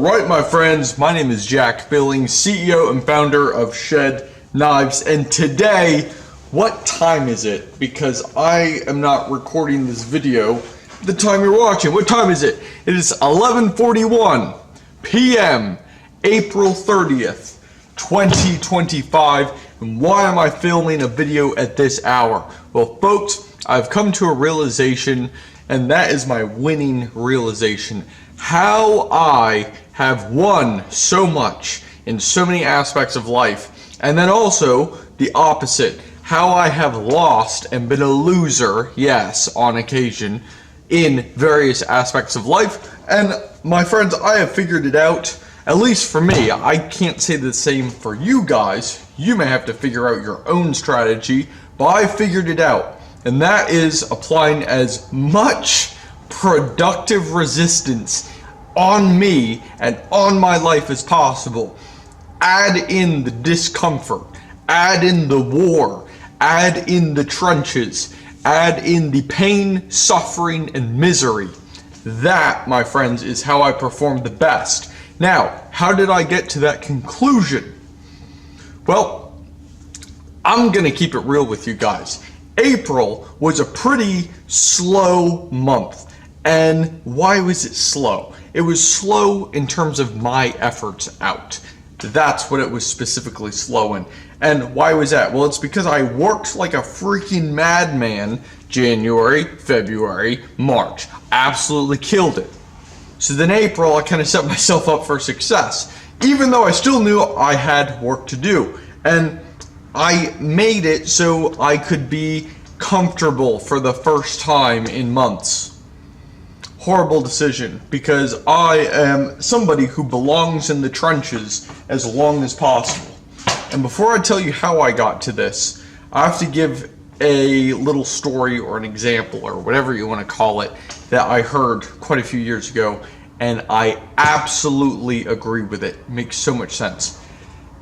Alright, my friends, my name is Jack Billings, CEO and founder of Shed Knives, and today, what time is it? Because I am not recording this video the time you're watching. What time is it? It is 11:41 p.m., April 30th, 2025, and why am I filming a video at this hour? Well, folks, I've come to a realization, and that is my winning realization. How I have won so much in so many aspects of life, and then also the opposite, how I have lost and been a loser, yes, on occasion, in various aspects of life. And my friends, I have figured it out, at least for me. I can't say the same for you guys. You may have to figure out your own strategy, but I figured it out, and that is applying as much productive resistance on me and on my life as possible. Add in the discomfort, add in the war, add in the trenches, add in the pain, suffering, and misery. That, my friends, is how I perform the best. Now, how did I get to that conclusion? Well, I'm gonna keep it real with you guys. April was a pretty slow month. And why was it slow? It was slow in terms of my efforts out. That's what it was specifically slow in. And why was that? Well, it's because I worked like a freaking madman January, February, March. Absolutely killed it. So then April, I kind of set myself up for success, even though I still knew I had work to do. And I made it so I could be comfortable for the first time in months. Horrible decision, because I am somebody who belongs in the trenches as long as possible. And before I tell you how I got to this, I have to give a little story or an example or whatever you want to call it that I heard quite a few years ago, and I absolutely agree with it. It makes so much sense.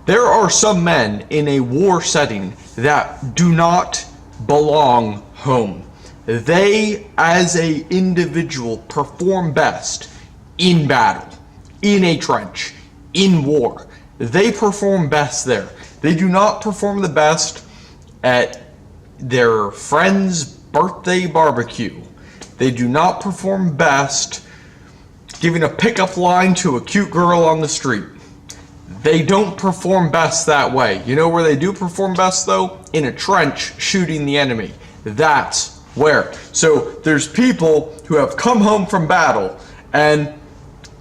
There are some men in a war setting that do not belong home. They, as a individual, perform best in battle, in a trench, in war. They perform best there. They do not perform the best at their friend's birthday barbecue. They do not perform best giving a pickup line to a cute girl on the street. They don't perform best that way. You know where they do perform best, though? In a trench, shooting the enemy. That's where. So there's people who have come home from battle, and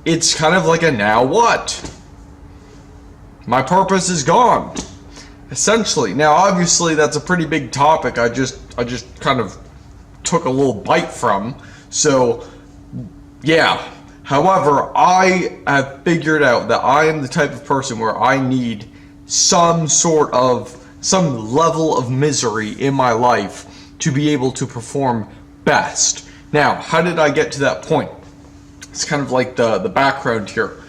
it's kind of like a now what? My purpose is gone, essentially. Now, obviously, that's a pretty big topic. I just kind of took a little bite from. So, yeah. However, I have figured out that I am the type of person where I need some level of misery in my life to be able to perform best. Now, how did I get to that point? It's kind of like the background here.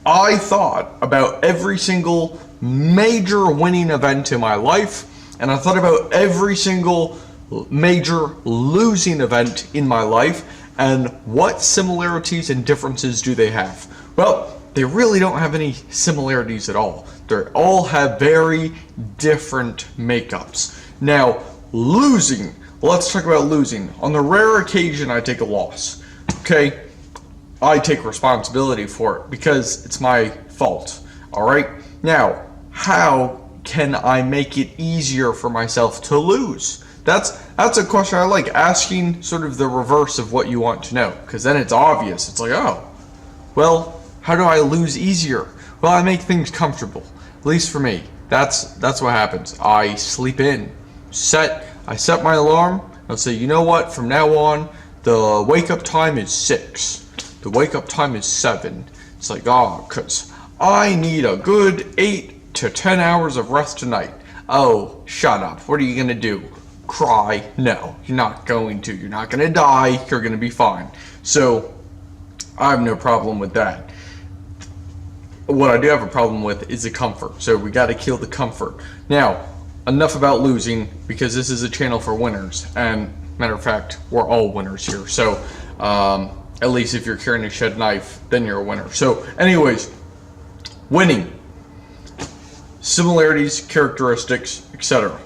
I thought about every single major winning event in my life, and I thought about every single major losing event in my life, and what similarities and differences do they have? Well, they really don't have any similarities at all. They all have very different makeups. Now, losing. Let's talk about losing. On the rare occasion I take a loss, okay, I take responsibility for it because it's my fault, all right? Now, how can I make it easier for myself to lose? That's a question I like, asking sort of the reverse of what you want to know, because then it's obvious. It's like, oh, well, how do I lose easier? Well, I make things comfortable, at least for me. That's what happens. I sleep in. I set my alarm. I'll say, you know what, from now on, the wake up time is 6. The wake up time is 7. It's like, because I need a good 8 to 10 hours of rest tonight. Oh, shut up. What are you going to do? Cry? No, you're not going to. You're not going to die. You're going to be fine. So, I have no problem with that. What I do have a problem with is the comfort. So, we got to kill the comfort. Now, enough about losing, because this is a channel for winners, and matter of fact, we're all winners here. So At least if you're carrying a shed knife, then you're a winner. So anyways, winning. Similarities, characteristics, etc.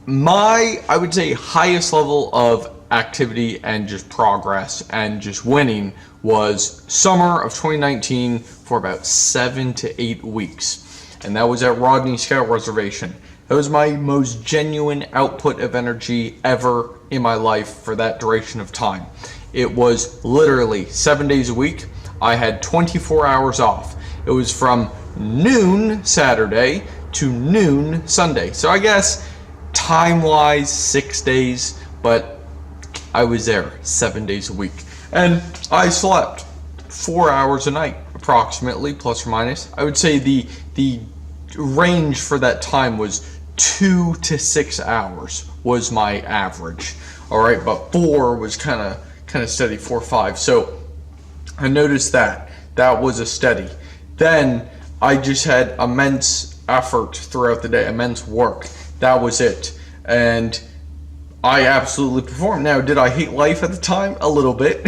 I would say, highest level of activity and just progress and just winning was summer of 2019 for about 7 to 8 weeks. And that was at Rodney Scout Reservation. That was my most genuine output of energy ever in my life for that duration of time. It was literally 7 days a week. I had 24 hours off. It was from noon Saturday to noon Sunday. So I guess time-wise 6 days, but I was there 7 days a week. And I slept 4 hours a night, approximately, plus or minus. I would say the range for that time was 2 to 6 hours was my average. All right, but 4 was kind of steady, 4 or 5. So I noticed that was a steady. Then I just had immense effort throughout the day, immense work. That was it. And I absolutely performed. Now, did I hate life at the time? A little bit.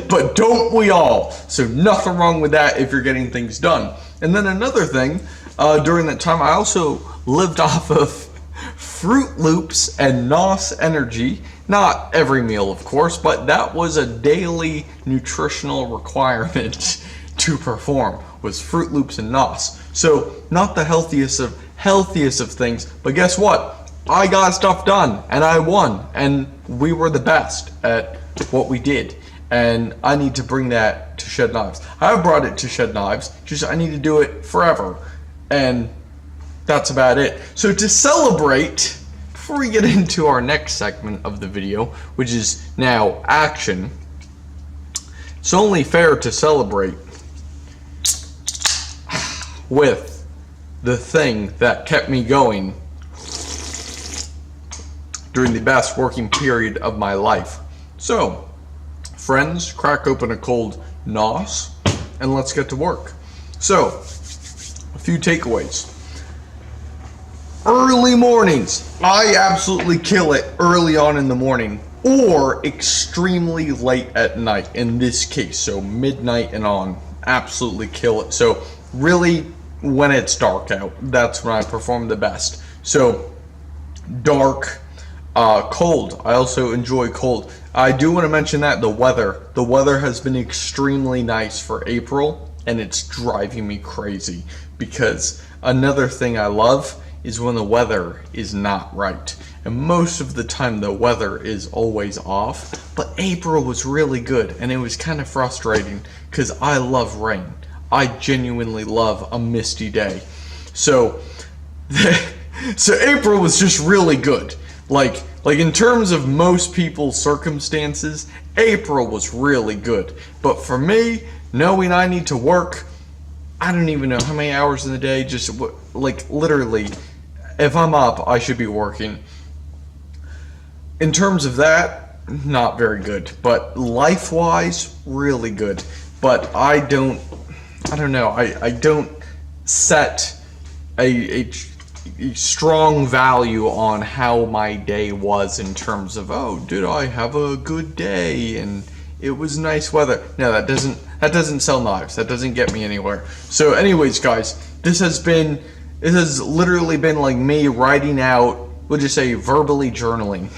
But don't we all? So nothing wrong with that if you're getting things done. And then another thing, during that time, I also lived off of Fruit Loops and NOS Energy. Not every meal, of course, but that was a daily nutritional requirement to perform, was Fruit Loops and NOS. So not the healthiest of things, but guess what? I got stuff done and I won, and we were the best at what we did. And I need to bring that to Shed Knives. I have brought it to Shed Knives, just I need to do it forever. And that's about it. So to celebrate, before we get into our next segment of the video, which is now action, it's only fair to celebrate with the thing that kept me going during the best working period of my life. So, friends, crack open a cold NOS and let's get to work. So, a few takeaways. Early mornings. I absolutely kill it early on in the morning or extremely late at night in this case. So midnight and on, absolutely kill it. So really when it's dark out, that's when I perform the best. So dark, cold. I also enjoy cold. I do want to mention that the weather has been extremely nice for April, and it's driving me crazy because another thing I love is when the weather is not right. And most of the time the weather is always off, but April was really good, and it was kind of frustrating because I love rain. I genuinely love a misty day. So April was just really good. Like in terms of most people's circumstances, April was really good. But for me, knowing I need to work, I don't even know how many hours in the day, just like literally, if I'm up, I should be working. In terms of that, not very good. But life-wise, really good. But I don't know, I don't set a strong value on how my day was in terms of, oh, did I have a good day and it was nice weather. No, that doesn't sell knives. That doesn't get me anywhere. So anyways, guys, this has literally been like me writing out, we'll just say verbally journaling,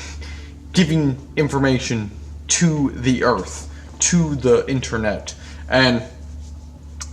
giving information to the earth, to the internet. And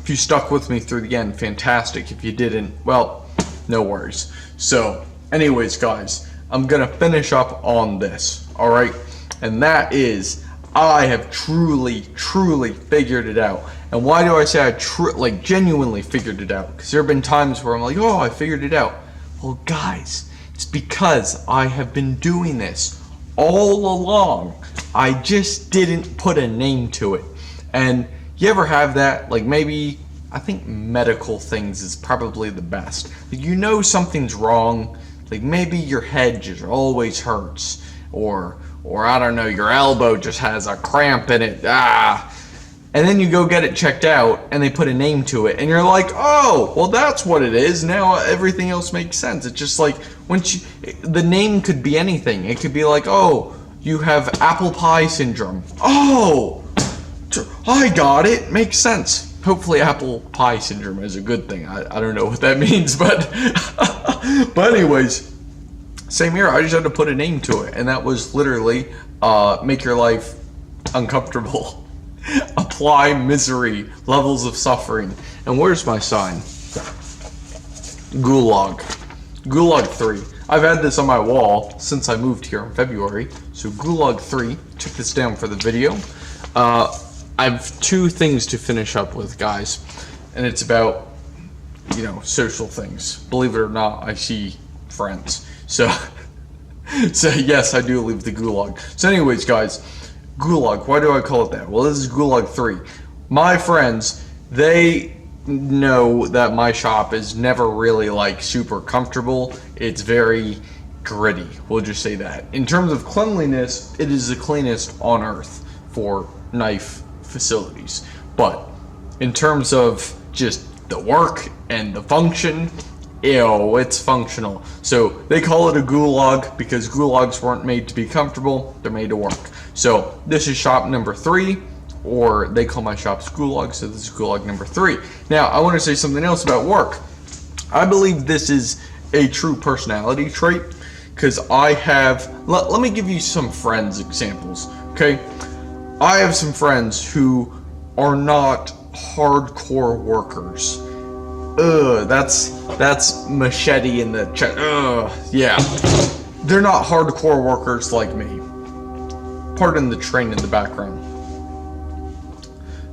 if you stuck with me through the end, fantastic. If you didn't, well, no worries. So anyways, guys, I'm gonna finish up on this, all right? And that is, I have truly figured it out. And why do I say I genuinely figured it out? Because there have been times where I'm like, oh, I figured it out. Well, guys, it's because I have been doing this all along. I just didn't put a name to it. And you ever have that? Like maybe, I think medical things is probably the best. Like you know something's wrong. Like maybe your head just always hurts. Or I don't know, your elbow just has a cramp in it. And then you go get it checked out and they put a name to it. And you're like, oh, well that's what it is. Now everything else makes sense. It's just like, the name could be anything. It could be like, oh, you have apple pie syndrome. Oh, I got it. Makes sense. Hopefully apple pie syndrome is a good thing. I don't know what that means, but but anyways, same here. I just had to put a name to it, and that was literally make your life uncomfortable. Apply misery, levels of suffering. And where's my sign? Gulag. Gulag 3. I've had this on my wall since I moved here in February. So Gulag 3, took this down for the video. I have two things to finish up with, guys. And it's about, you know, social things. Believe it or not, I see friends. So, so yes, I do leave the Gulag. So anyways, guys, Gulag, why do I call it that? Well, this is Gulag 3. My friends, they know that my shop is never really like super comfortable. It's very gritty, we'll just say that. In terms of cleanliness, it is the cleanest on earth for knife facilities. But in terms of just the work and the function, ew, it's functional. So they call it a gulag because gulags weren't made to be comfortable, they're made to work. So this is shop number 3, or they call my shops gulag, so this is gulag number 3. Now, I want to say something else about work. I believe this is a true personality trait, because I have, let me give you some friends examples, okay? I have some friends who are not hardcore workers. That's machete in the chest. Yeah. They're not hardcore workers like me. Pardon the train in the background.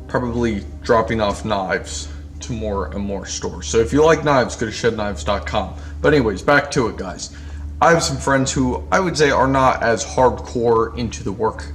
Probably dropping off knives to more and more stores. So if you like knives, go to shedknives.com. But anyways, back to it, guys. I have some friends who I would say are not as hardcore into the work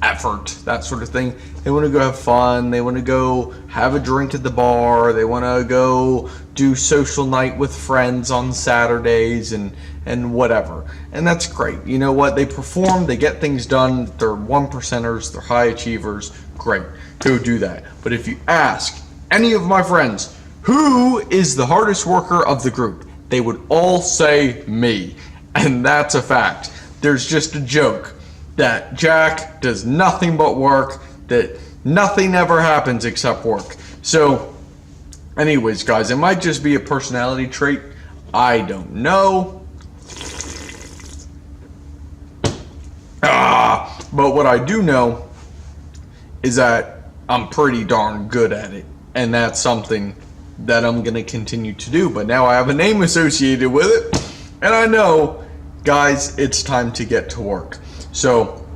effort, that sort of thing. They want to go have fun, they want to go have a drink at the bar, they want to go do social night with friends on Saturdays and whatever. And that's great. You know what? They perform, they get things done, they're 1%ers, they're high achievers. Great. Go do that. But if you ask any of my friends, who is the hardest worker of the group, they would all say me. And that's a fact. There's just a joke that Jack does nothing but work, that nothing ever happens except work. So anyways, guys, it might just be a personality trait. I don't know. But what I do know is that I'm pretty darn good at it. And that's something that I'm going to continue to do. But now I have a name associated with it. And I know, guys, it's time to get to work. So,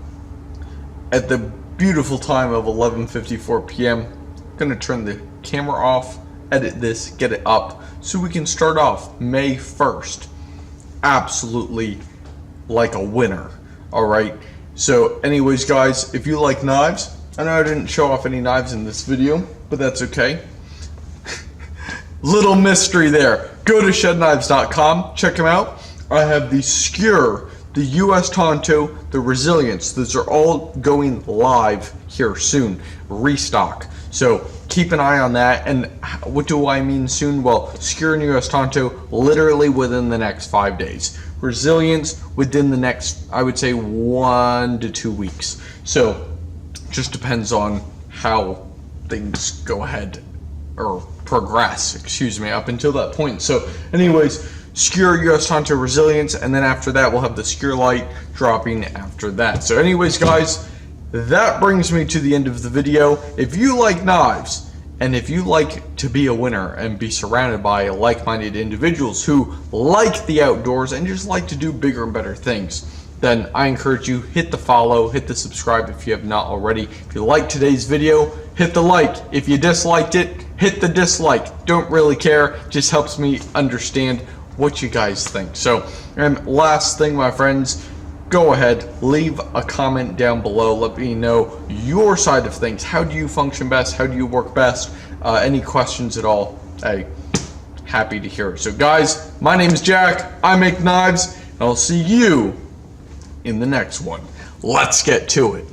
at the beautiful time of 11:54 p.m., I'm going to turn the camera off, edit this, get it up, so we can start off May 1st. Absolutely like a winner. Alright? So, anyways, guys, if you like knives, I know I didn't show off any knives in this video, but that's okay. Little mystery there. Go to shedknives.com, check them out. I have the Skewer, the US Tonto, the Resilience. Those are all going live here soon. Restock. So keep an eye on that. And what do I mean soon? Well, Skewer and US Tonto literally within the next 5 days. Resilience within the next, I would say, 1 to 2 weeks. So just depends on how things go ahead or progress, excuse me, up until that point. So anyways, Skewer, US Tonto, Resilience, and then after that we'll have the Skewer Light dropping after that. So anyways, guys, that brings me to the end of the video. If you like knives, and if you like to be a winner and be surrounded by like-minded individuals who like the outdoors and just like to do bigger and better things, then I encourage you, hit the follow, hit the subscribe if you have not already. If you liked today's video, hit the like. If you disliked it, hit the dislike. Don't really care, just helps me understand what you guys think. So, and last thing, my friends, go ahead, leave a comment down below. Let me know your side of things. How do you function best? How do you work best? Any questions at all? Hey, happy to hear it. So guys, my name is Jack. I make knives, and I'll see you in the next one. Let's get to it.